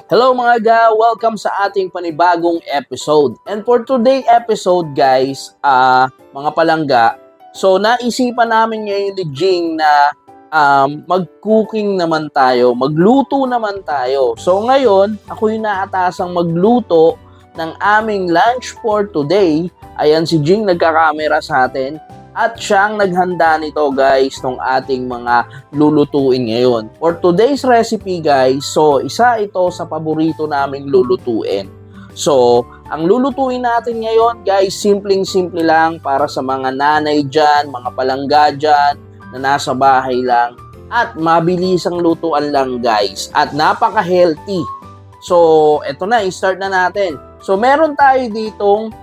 Hello mga ga! Welcome sa ating panibagong episode. And for today episode guys, mga palangga, so naisipan namin ngayon ni Jing na mag-cooking naman tayo, magluto naman tayo. So ngayon, ako yung naatasang magluto ng aming lunch for today. Ayan si Jing nagkakamera sa atin. At siyang naghanda nito guys ng ating mga lulutuin ngayon. For today's recipe guys, so isa ito sa paborito naming lulutuin. So, ang lulutuin natin ngayon guys, simpleng-simple lang para sa mga nanay dyan, mga palangga dyan na nasa bahay lang. At mabilisang lutuan lang guys. At napaka-healthy. So, eto na, i-start na natin. So, meron tayo ditong,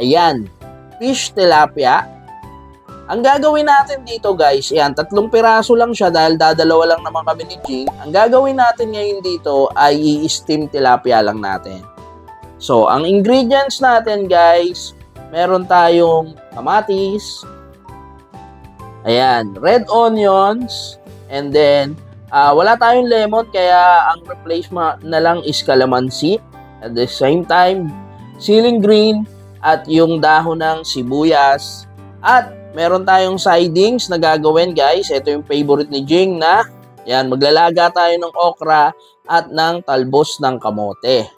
ayan, fish tilapia. Ang gagawin natin dito guys, yan, 3 piraso lang siya dahil dadalawa lang naman kami ni Jing. Ang gagawin natin ngayon dito ay i-steam tilapia lang natin. So, ang ingredients natin guys, meron tayong kamatis, ayan, red onions, and then, wala tayong lemon kaya ang replacement na lang is calamansi. At the same time, ceiling green at yung dahon ng sibuyas. At meron tayong sidings na gagawin guys. Ito yung favorite ni Jing na yan, maglalaga tayo ng okra at ng talbos ng kamote.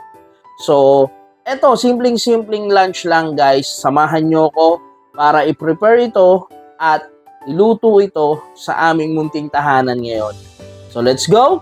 So, eto, simpleng-simpleng lunch lang guys. Samahan nyo ko para i-prepare ito at iluto ito sa aming munting tahanan ngayon. So, let's go!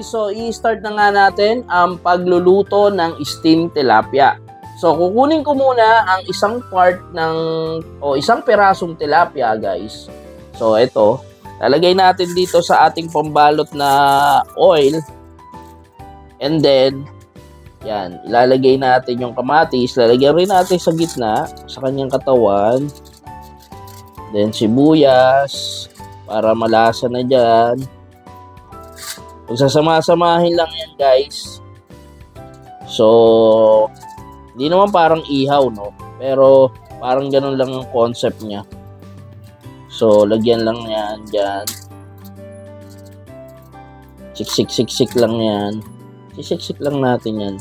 So, i-start na nga natin ang pagluluto ng steamed tilapia. So, kukunin ko muna ang isang part ng, isang pirasong tilapia, guys. So, ito. Lalagay natin dito sa ating pambalot na oil. And then, yan. Ilalagay natin yung kamatis. Lalagyan rin natin sa gitna, sa kanyang katawan. Then, sibuyas. Para malasa na dyan. Pagsasama-samahin lang yan guys. So, hindi naman parang ihaw, no? Pero, parang ganun lang ang concept niya. So, lagyan lang yan dyan. Siksik lang yan. Siksik lang natin yan.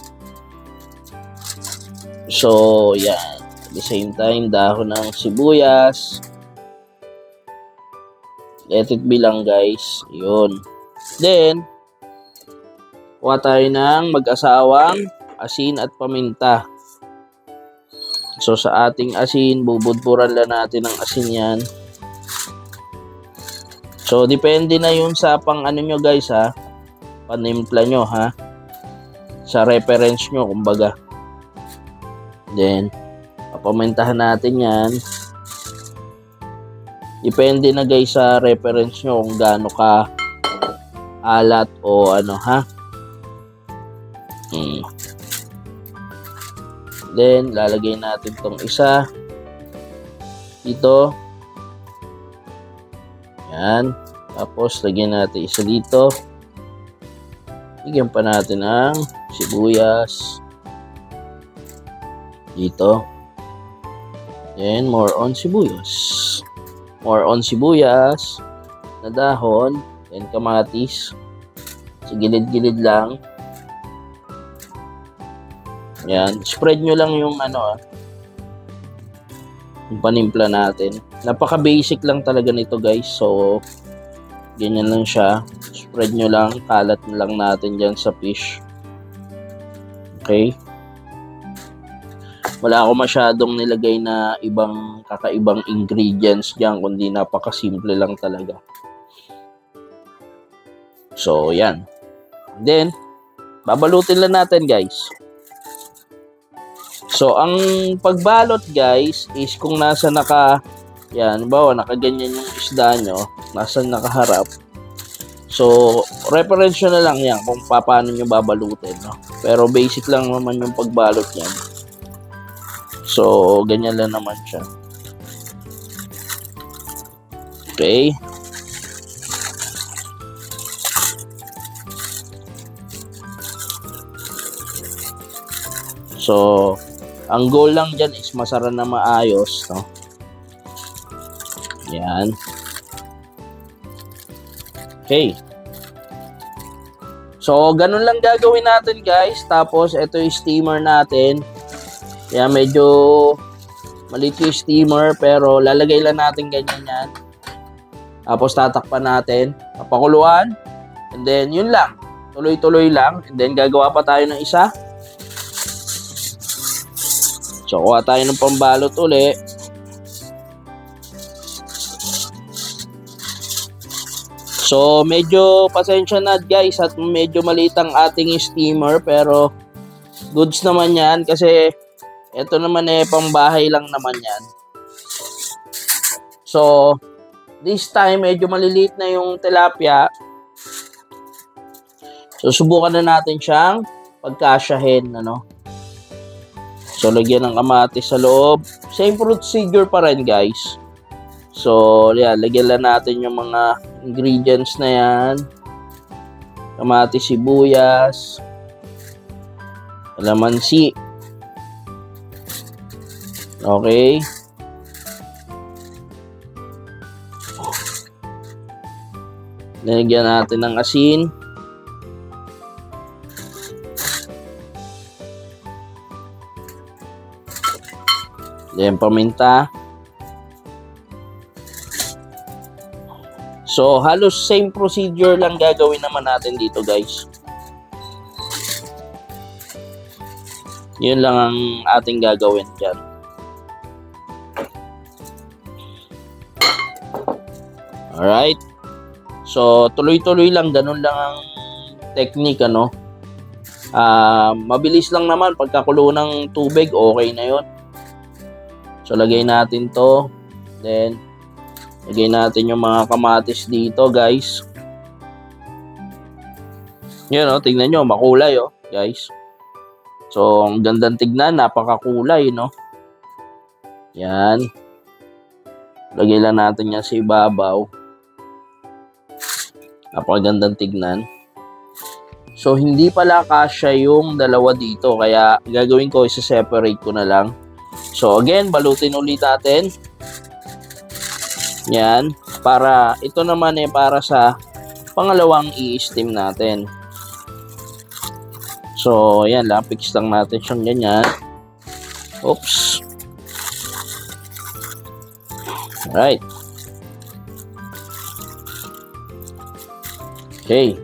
So, yan. At the same time, dahon ng sibuyas. Let it be lang guys. Yun. Then, kuha tayo ng mag-asawang asin at paminta. So, sa ating asin, bubudburan lang natin ang asin yan. So, depende na yun sa pang ano nyo guys ha. Panimpla nyo ha. Sa reference nyo, kumbaga. Then, papamintahan natin yan. Depende na guys sa reference nyo kung gaano ka alat o ano ha. Then, lalagay natin tong isa dito. Yan. Tapos, lagyan natin isa dito. Lagyan pa natin ng sibuyas. Dito. Then, more on sibuyas. More on sibuyas na dahon. Then, kamatis. Sa gilid-gilid lang. Yan, spread nyo lang yung yung panimpla natin. Napaka-basic lang talaga nito guys. So, ganyan lang siya. Spread nyo lang, kalat lang natin dyan sa fish. Okay? Wala ako masyadong nilagay na kakaibang ingredients dyan, kundi napaka-simple lang talaga. So, yan. Then, babalutin lang natin guys. So, ang pagbalot guys is kung nasa yan, bawa nakaganyan yung isda nyo, nasa nakaharap. So, reference nyo na lang yan kung paano nyo babalutin, no? Pero basic lang naman yung pagbalot yan. So, ganyan lang naman siya. Okay. So, ang goal lang dyan is masara na maayos, no? Yan. Okay. So, ganun lang gagawin natin, guys. Tapos, ito yung steamer natin. Yan, medyo maliit yung steamer, pero lalagay lang natin ganyan yan. Tapos, tatakpan natin. Papakuluan. And then, yun lang. Tuloy-tuloy lang. And then, gagawa pa tayo ng isa. So, kuha tayo ng pambalot uli. So, medyo pasensya na guys at medyo maliit ang ating steamer pero goods naman yan kasi ito naman pambahay lang naman yan. So, this time medyo maliliit na yung tilapia. So, subukan na natin siyang pagkasyahin, ano. So, lagyan ng kamatis sa loob. Same procedure pa rin guys. So, yan, lagyan lang natin yung mga ingredients na yan. Kamatis, sibuyas, kalamansi. Okay. Lagyan natin ng asin. Then, paminta. So, halos same procedure lang gagawin naman natin dito, guys. Yun lang ang ating gagawin dyan. Alright. So, tuloy-tuloy lang. Ganun lang ang technique, ano. Mabilis lang naman. Pagkakulo ng tubig, okay na yun. So, lagay natin to. Then, lagay natin yung mga kamatis dito, guys. Yun, no? Tingnan nyo, makulay, oh, guys. So, ang gandang tignan, napakakulay, no? Yan. Lagay lang natin yan sa ibabaw. Napakagandang tignan. So, hindi pala kasya yung dalawa dito. Kaya, gagawin ko, isa-separate ko na lang. So, again, balutin ulit natin. Yan. Para, ito naman para sa pangalawang i-steam natin. So, yan lang. Fix lang natin siyang ganyan. Oops. Alright. Okay.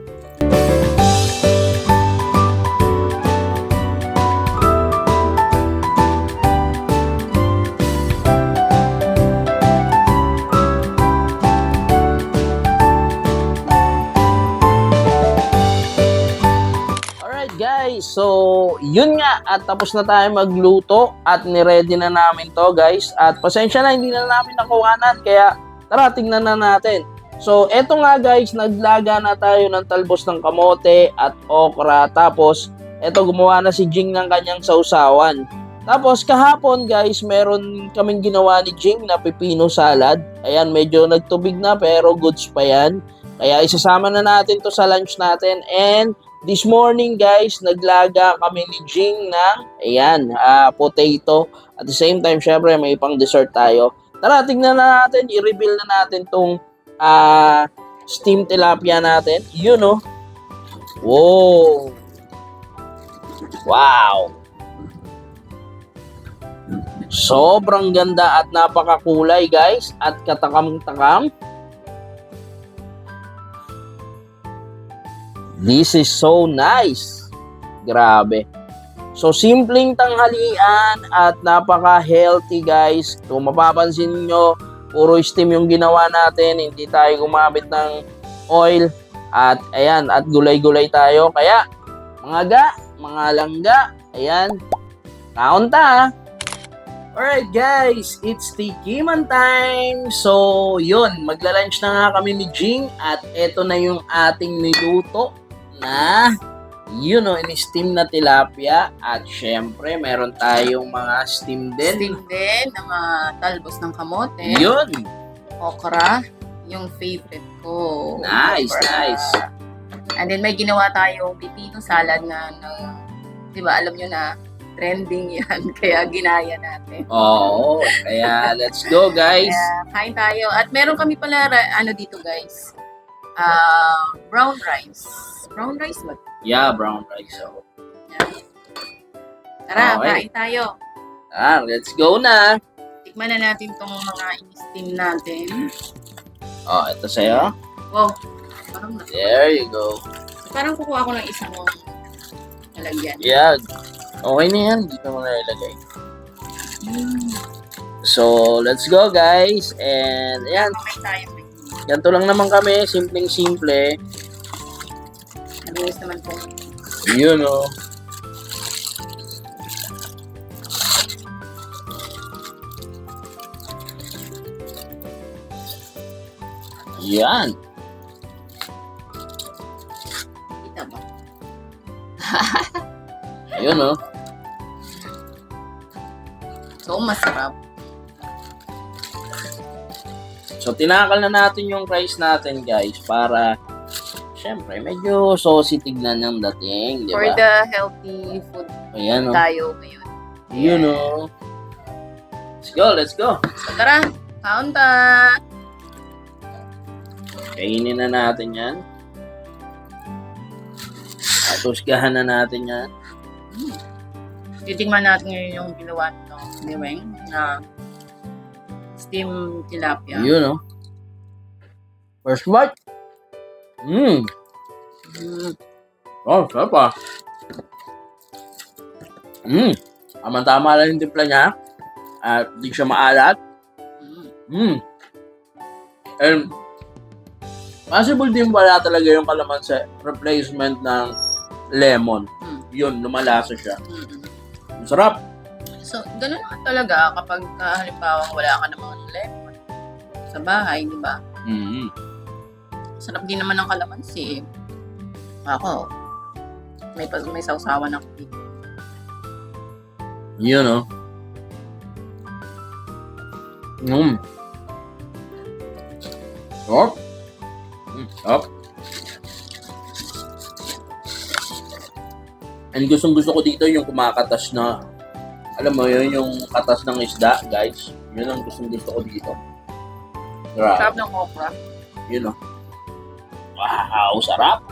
Guys, so yun nga at tapos na tayo magluto at ni-ready na namin to guys at pasensya na hindi na namin nakuhanan kaya tara tingnan na natin. So eto nga guys, naglaga na tayo ng talbos ng kamote at okra tapos eto gumawa na si Jing ng kanyang sausawan. Tapos kahapon guys, meron kaming ginawa ni Jing na pipino salad. Ayan, medyo nagtubig na pero goods pa yan. Kaya isasama na natin to sa lunch natin and this morning guys, naglaga kami ni Jing ng ayan, potato. At the same time, syempre may pang dessert tayo. Tara, tingnan na natin, i-reveal na natin tong steamed tilapia natin. Yun oh. Wow. Wow. Sobrang ganda at napakakulay guys at katakam-takam. This is so nice. Grabe. So, simpleng tanghalian at napaka-healthy guys. Kung mapapansin nyo, puro steam yung ginawa natin. Hindi tayo gumamit ng oil. At ayan, at gulay-gulay tayo. Kaya, mga ga, mga langga, ayan, kaunta. Alright guys, it's Tikiman time! So, yun, magla-lunch na nga kami ni Jing at eto na yung ating niluto na in-steam na tilapia at syempre meron tayong mga steam din. Steam din na mga talbos ng kamote. Yun! Okra, yung favorite ko. Nice, Okra. nice. And then may ginawa tayong pipino salad na di ba alam nyo na trending yan, kaya ginaya natin. Oo, kaya let's go guys. Kaya kain tayo. At meron kami pala, dito guys, brown rice. Brown rice ba? Yeah, brown rice. So, Tara, Okay. kain tayo. let's go na. Tikman na natin tong mga in-steam natin. Oh, ito sa'yo. Wow, parang, There you go. parang kukuha ko ng isang lalagyan. Yeah, okay na yan. Dito mo na ilagay. So, let's go guys. And ayan, Okay tayo. ganito lang naman kami. Simpleng-simple. Nabinis naman po. Yun o. Yan. Kita ba? Ayun o. So, masarap. So, tinakal na natin yung rice natin guys para syempre medyo saucy tignan ng dating, di For ba? the healthy food Ayan o. tayo ngayon. Yun o. Let's go, let's go. So, tara, kaunta! Kainin na natin yan. At husgahan na natin yan. Titingnan natin ngayon yung ginawa ni Weng na steam tilapia. Yun o. First bite. Mm. Oh, sarap ah. Tama-tama lang yung timpla niya. At di siya maalat. And possible din pala talaga yung kalamansi replacement ng lemon. Yun, lumalasa siya. Masarap. So, ganun na talaga kapag halimbawa wala ka namang lemon sa bahay, di ba? Sarap din naman ng kalamansi. Ako, may sausawan ako dito. Yun o. Sarap. Sarap. And gustong gusto ko dito yung kumakatas na, alam mo yun, yung katas ng isda, guys. Yun ang gustong gusto ko dito. Grabe. Sarap ng okra. Yun o. Wow, sarap.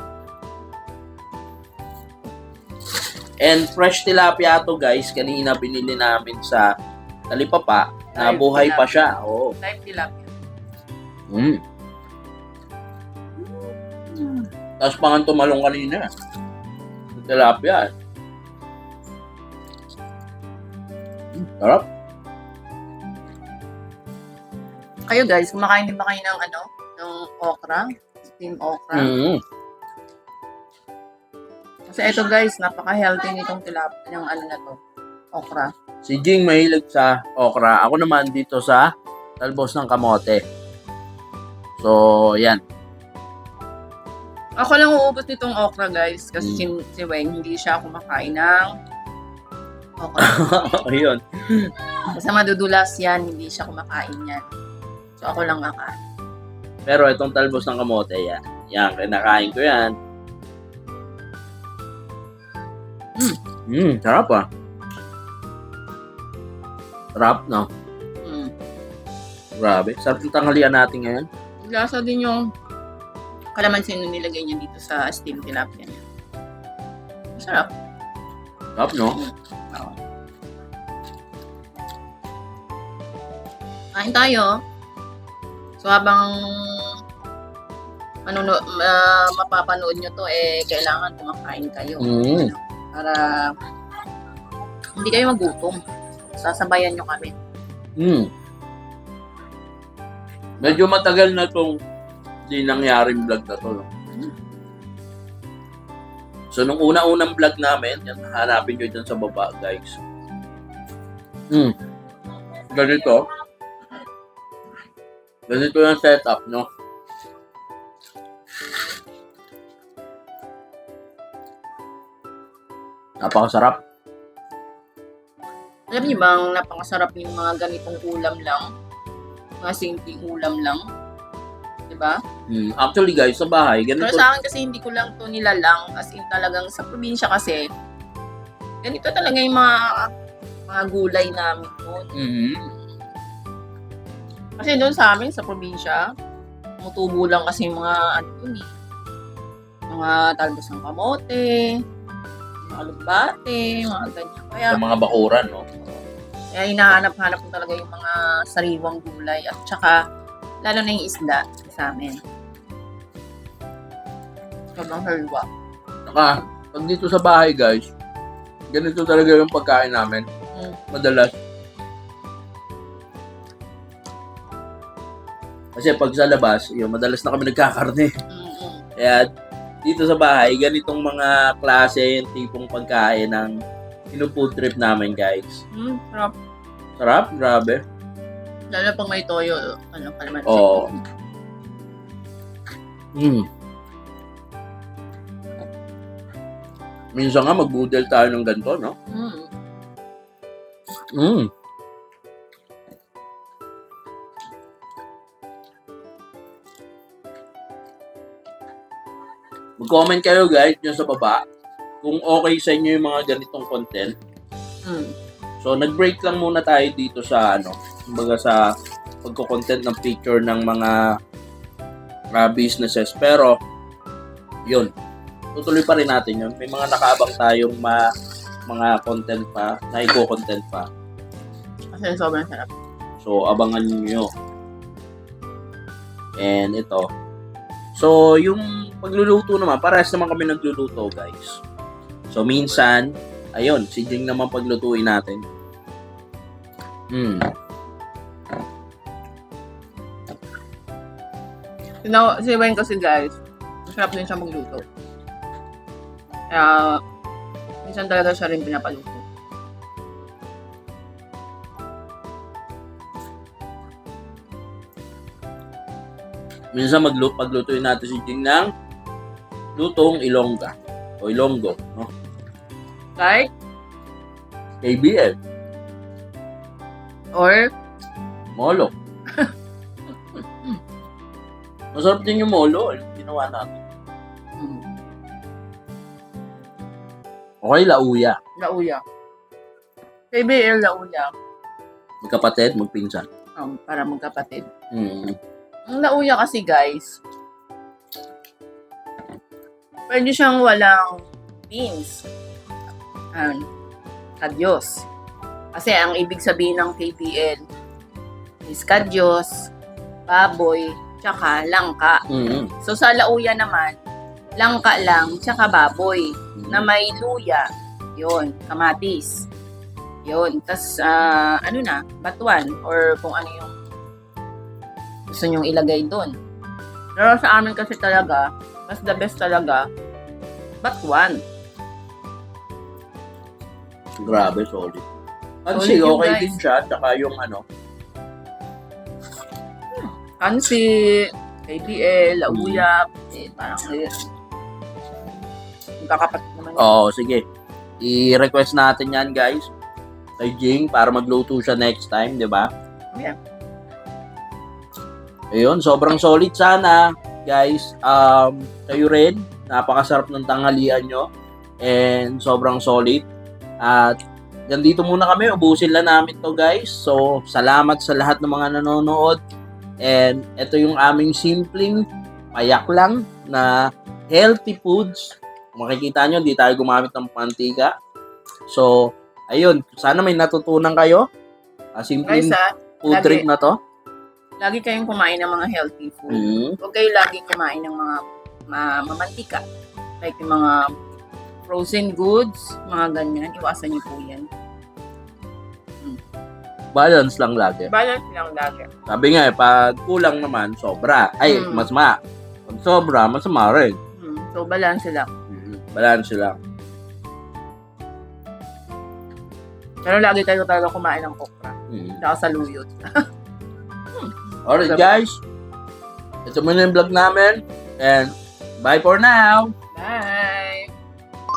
And fresh tilapia to guys. Kanina binili namin sa Talipapa na Live buhay pa tilapia. siya. Oo. Live tilapia. Tapos pangan tumalong kanina. Tilapia. Sarap. Kayo guys, kumakain din ba kayo ng ng okra? Steam okra? Kasi ito guys, napaka-healthy nitong tilapia, yung na to, okra. Si Jing mahilig sa okra. Ako naman dito sa talbos ng kamote. So, yan. Ako lang uubos nitong okra guys, kasi si Weng, hindi siya kumakain ng okra. Ayun. Kasi madudulas yan, hindi siya kumakain yan. So ako lang kakain. Pero itong talbos ng kamote, yan. Yan, kinakain ko yan. Sarap ah. Sarap, no? Grabe. Sarap yung tanghalian natin ngayon. Lasa din yung kalamansi na nilagay niya dito sa steam tilapia niya. Masarap. Sarap, no? Kain tayo. So habang mapapanood nyo to, kailangan kumakain kayo. Para hindi kayo magutom. Sasabayan nyo kami. Medyo matagal na itong di nangyaring vlog na to. So, nung una-unang vlog namin, yan, hanapin nyo dyan sa baba, guys. ganito. Ganito yung setup, no? Napakasarap. Alam niyo bang napakasarap yung mga ganitong ulam lang? Mga simpleng ulam lang. Diba? Actually guys, sa bahay, Pero ganito. sa akin kasi hindi ko lang to nilalang. As in talagang sa probinsya kasi, ganito talaga yung mga gulay namin doon. Kasi doon sa amin, sa probinsya, tumutubo lang kasi yung mga ano yun eh. Mga talbos ng kamote, mga lugbate, mga ganyan. Kaya, Sa mga bakuran, no? kaya hinahanap-hanap ko talaga yung mga sariwang gulay at saka lalo na yung isda sa amin. Sobrang harwa. Saka, pag dito sa bahay guys, ganito talaga yung pagkain namin. Madalas. Kasi pag sa labas, yun, madalas na kami nagkakarne. Kaya dito sa bahay, ganitong mga klase, yung tipong pagkain ng food trip namin guys. Sarap. Sarap, grabe. Lalo pag may toyo, kalamansi. Oo. Minsan nga mag-boodle tayo ng ganito, no? Mag-comment kayo guys dyan sa baba kung okay sa inyo yung mga ganitong content. So, nag-break lang muna tayo dito sa kumbaga sa pagko-content ng picture ng mga businesses. Pero, yun. Tutuloy pa rin natin yun. May mga nakaabang tayong mga content pa, na i-content pa. Kasi sobrang sarap. So, abangan nyo. And ito. So, yung pagluluto naman, parehas naman kami nagluluto, guys. So, minsan, ayun, si Jing naman paglutuin natin. Si Wayne kasi guys, masarap din siya magluto. Kaya, minsan talaga siya rin pinapaluto. Minsan paglutuin natin si Jing ng lutong Ilongga o Ilonggo, no? Like, KBL or Molo. Masarap din yung molo, ginawa natin. Okay, lauya. lauya. KBL lauya. Magkapatid, magpinsan. Para magkapatid. Ang lauya kasi guys, pwede siyang walang beans. Kadyos. Kasi ang ibig sabihin ng KBL is kadyos, baboy, tsaka langka. So sa lauya naman, langka lang, tsaka baboy na may luya. Yun, kamatis. Yun, tas batuan or kung ano yung gusto nyong ilagay doon. Pero sa amin kasi talaga, mas the best talaga, batuan. Grabe, solid. Kansi, Solid yun, okay guys. din siya. Tsaka yung Kansi, KBL, lauya, parang magkakapatid naman. Oo, sige. I-request natin yan, guys. Kay Jing, para magluto siya next time, di ba? Yeah. Ayun, sobrang solid sana, guys. Kayo rin, napakasarap ng tanghalian nyo. And sobrang solid. At dito muna kami, ubusin lang namin to guys. So, salamat sa lahat ng mga nanonood. And ito yung aming simpleng payak lang na healthy foods. Kung makikita nyo, hindi tayo gumamit ng mantika. So, ayun, sana may natutunan kayo. Simpleng Guys, food trip na to. lagi kayong kumain ng mga healthy food. Huwag kayo lagi kumain ng mga mamantika. Like yung mga frozen goods, mga ganyan. Iwasan niyo po yan. Balance lang lagi. Balance lang lagi. Sabi nga, pag kulang naman, sobra. Ay, masama. Pag sobra, masama rin. So, balance lang. Balance lang. Pero lagi kayo talaga kumain ng okra. Mm. Saka saluyot. Alright guys, ito muna yung vlog namin. And bye for now. Bye!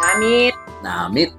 Namit! Namit.